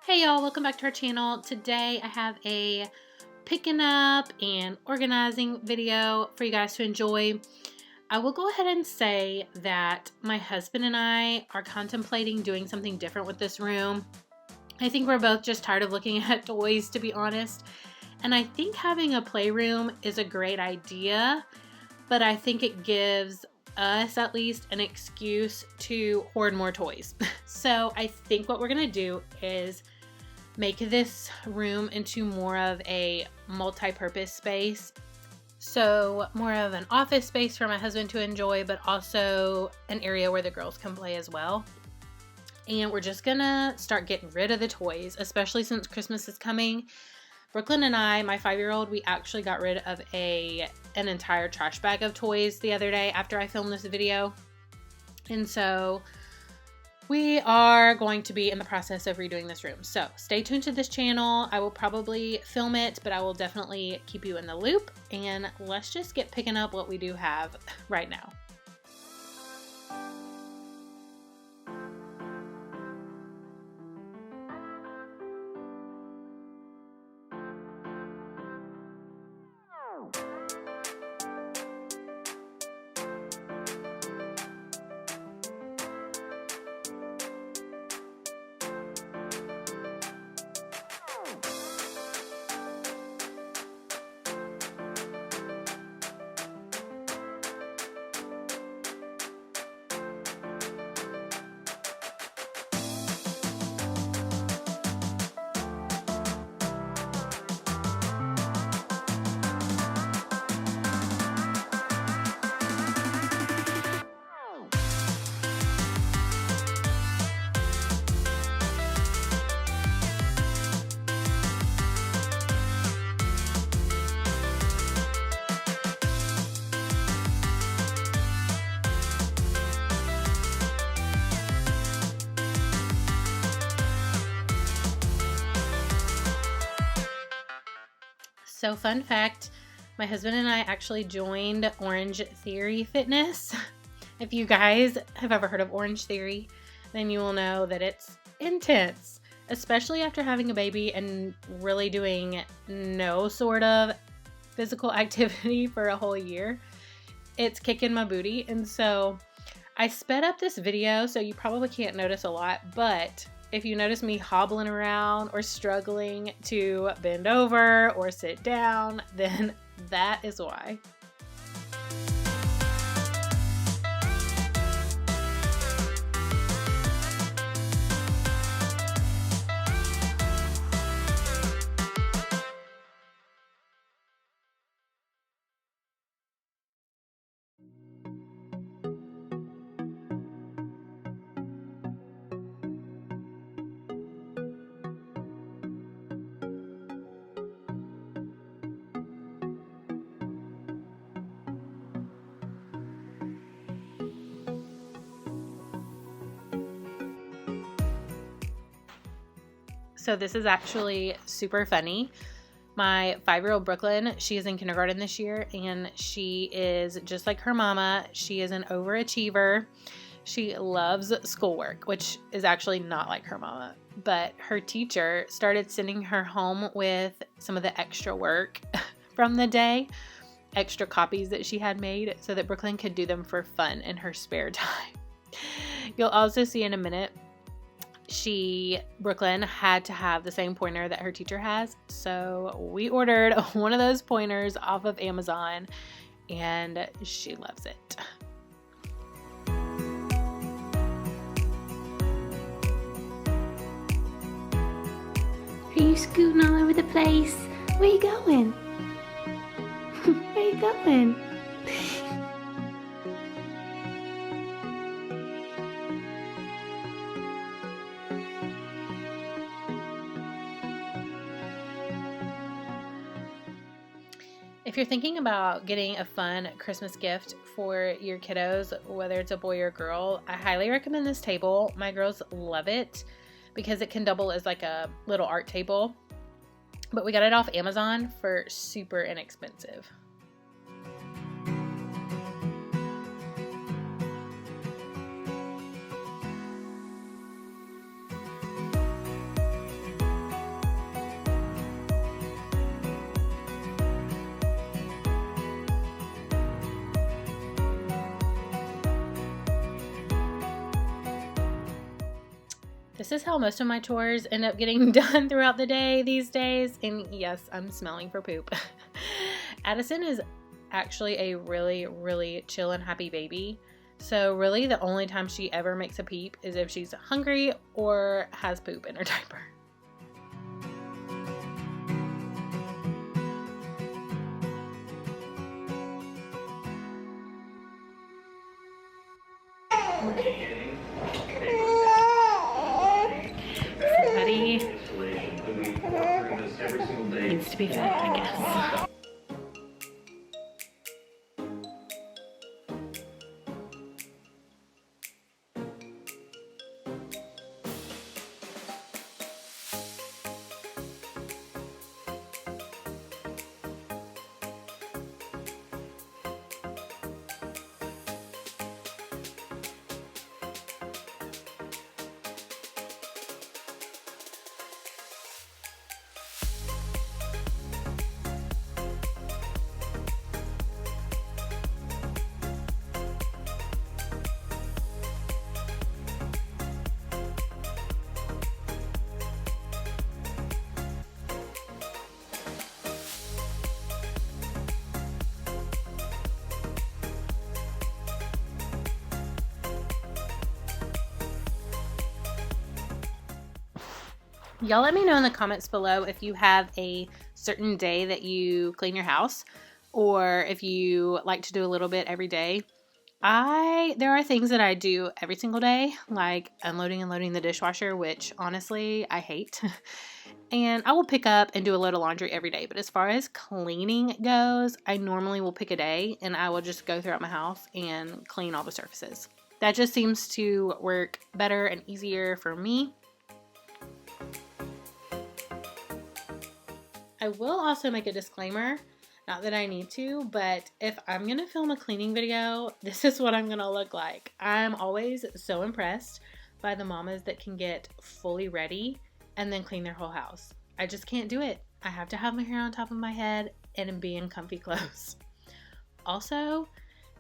Hey y'all, welcome back to our channel. Today I have a picking up and organizing video for you guys to enjoy. I will go ahead and say that my husband and I are contemplating doing something different with this room. I think we're both just tired of looking at toys, to be honest. And I think having a playroom is a great idea, but I think it gives us at least an excuse to hoard more toys. So I think what we're gonna do is make this room into more of a multi-purpose space. So more of an office space for my husband to enjoy, but also an area where the girls can play as well. And we're just gonna start getting rid of the toys, especially since Christmas is coming. Brooklyn and I, my 5-year-old, we actually got rid of an entire trash bag of toys the other day after I filmed this video. And so we are going to be in the process of redoing this room. So stay tuned to this channel. I will probably film it, but I will definitely keep you in the loop. And let's just get picking up what we do have right now. So fun fact, my husband and I actually joined Orange Theory Fitness. If you guys have ever heard of Orange Theory, then you will know that it's intense, especially after having a baby and really doing no sort of physical activity for a whole year. It's kicking my booty. And so I sped up this video, so you probably can't notice a lot, but if you notice me hobbling around or struggling to bend over or sit down, then that is why. So this is actually super funny. My 5-year-old Brooklyn, she is in kindergarten this year, and she is just like her mama. She is an overachiever. She loves schoolwork, which is actually not like her mama. But her teacher started sending her home with some of the extra work from the day, extra copies that she had made, so that Brooklyn could do them for fun in her spare time. You'll also see in a minute, Brooklyn had to have the same pointer that her teacher has. So we ordered one of those pointers off of Amazon, and she loves it. Are you scooting all over the place? Where are you going? Where are you going? If you're thinking about getting a fun Christmas gift for your kiddos, whether it's a boy or girl, I highly recommend this table. My girls love it because it can double as like a little art table. But we got it off Amazon for super inexpensive. This is how most of my chores end up getting done throughout the day these days. And yes, I'm smelling for poop. Addison is actually a really, really chill and happy baby. So really the only time she ever makes a peep is if she's hungry or has poop in her diaper. Somebody needs to be fed, I guess. Y'all let me know in the comments below if you have a certain day that you clean your house or if you like to do a little bit every day. There are things that I do every single day, like unloading and loading the dishwasher, which honestly I hate. And I will pick up and do a load of laundry every day. But as far as cleaning goes, I normally will pick a day and I will just go throughout my house and clean all the surfaces. That just seems to work better and easier for me. I will also make a disclaimer, not that I need to, but if I'm going to film a cleaning video, this is what I'm going to look like. I'm always so impressed by the mamas that can get fully ready and then clean their whole house. I just can't do it. I have to have my hair on top of my head and be in comfy clothes. Also,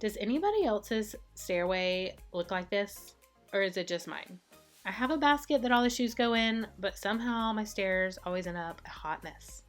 does anybody else's stairway look like this, or is it just mine? I have a basket that all the shoes go in, but somehow my stairs always end up a hot mess.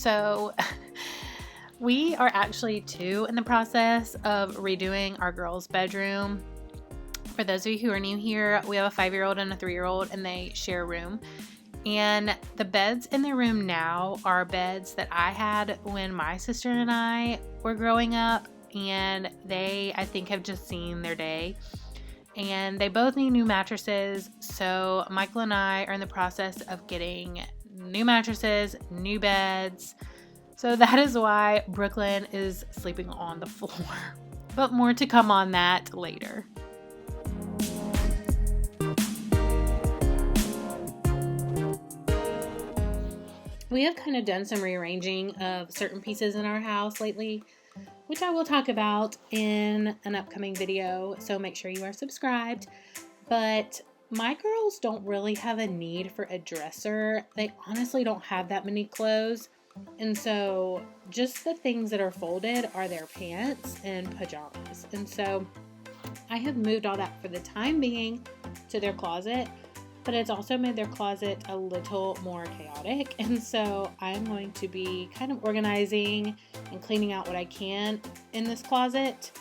So we are actually too in the process of redoing our girls' bedroom. For those of you who are new here, we have a 5-year-old and a 3-year-old, and they share a room. And the beds in the room now are beds that I had when my sister and I were growing up, and they, I think, have just seen their day. And they both need new mattresses, so Michael and I are in the process of getting new mattresses, new beds. So that is why Brooklyn is sleeping on the floor. But more to come on that later. We have kind of done some rearranging of certain pieces in our house lately, which I will talk about in an upcoming video, so make sure you are subscribed. But my girls don't really have a need for a dresser. They honestly don't have that many clothes, and so just the things that are folded are their pants and pajamas. And so I have moved all that for the time being to their closet, but it's also made their closet a little more chaotic. And so I'm going to be kind of organizing and cleaning out what I can in this closet.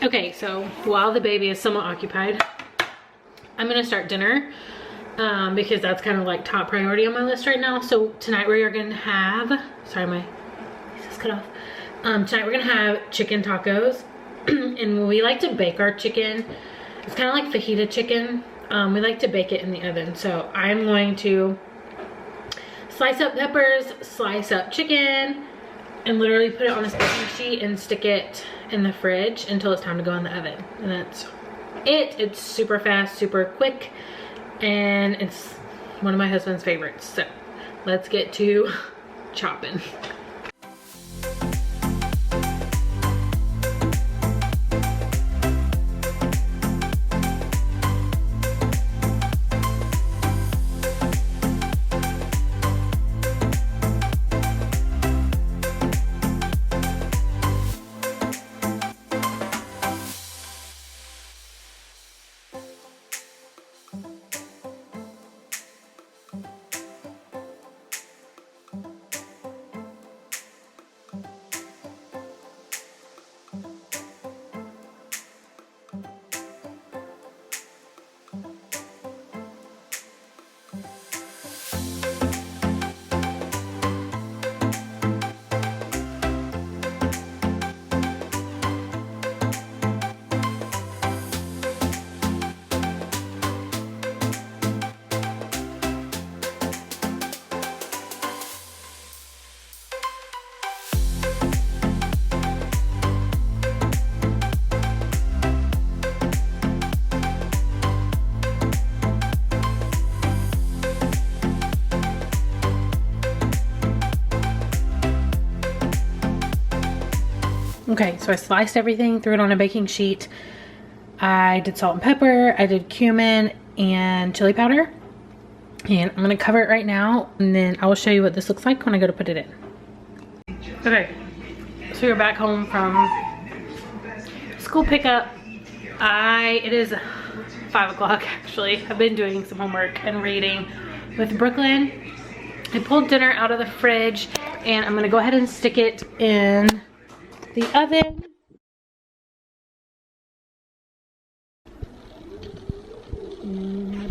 Okay, so while the baby is somewhat occupied, I'm gonna start dinner because that's kind of like top priority on my list right now. So tonight we are gonna have, sorry, my piece is cut off. Tonight we're gonna have chicken tacos, and we like to bake our chicken. It's kind of like fajita chicken. We like to bake it in the oven. So I'm going to slice up peppers, slice up chicken, and literally put it on a baking sheet and stick it in the fridge until it's time to go in the oven. And that's it. It's super fast, super quick, and it's one of my husband's favorites. So let's get to chopping. Okay, so I sliced everything, threw it on a baking sheet. I did salt and pepper, I did cumin and chili powder. And I'm gonna cover it right now, and then I will show you what this looks like when I go to put it in. Okay, so we're back home from school pickup. It is 5 o'clock actually. I've been doing some homework and reading with Brooklyn. I pulled dinner out of the fridge, and I'm gonna go ahead and stick it in the oven.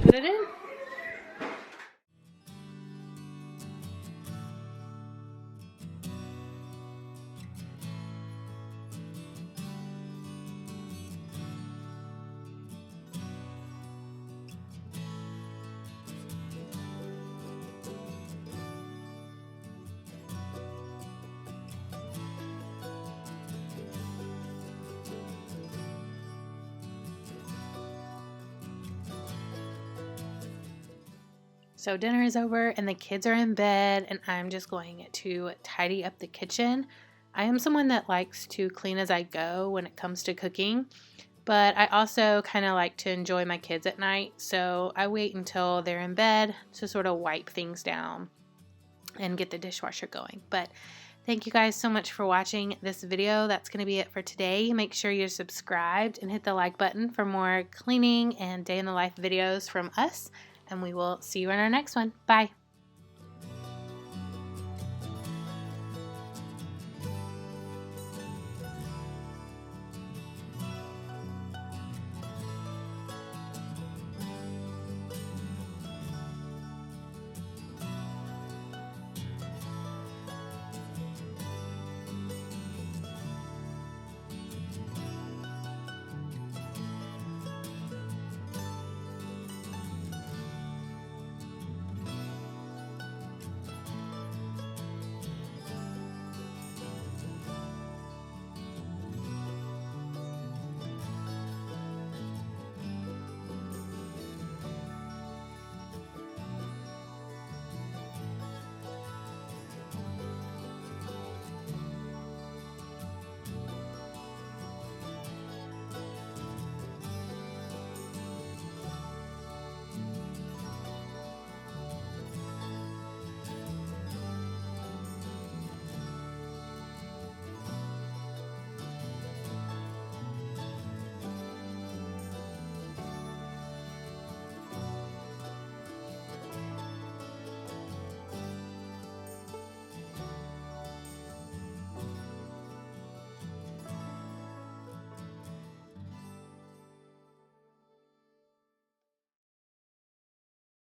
Put it in. So dinner is over and the kids are in bed, and I'm just going to tidy up the kitchen. I am someone that likes to clean as I go when it comes to cooking, But I also kind of like to enjoy my kids at night, so I wait until they're in bed to sort of wipe things down and get the dishwasher going. But thank you guys so much for watching this video. That's going to be it for today. Make sure you're subscribed and hit the like button for more cleaning and day in the life videos from us, and we will see you in our next one. Bye.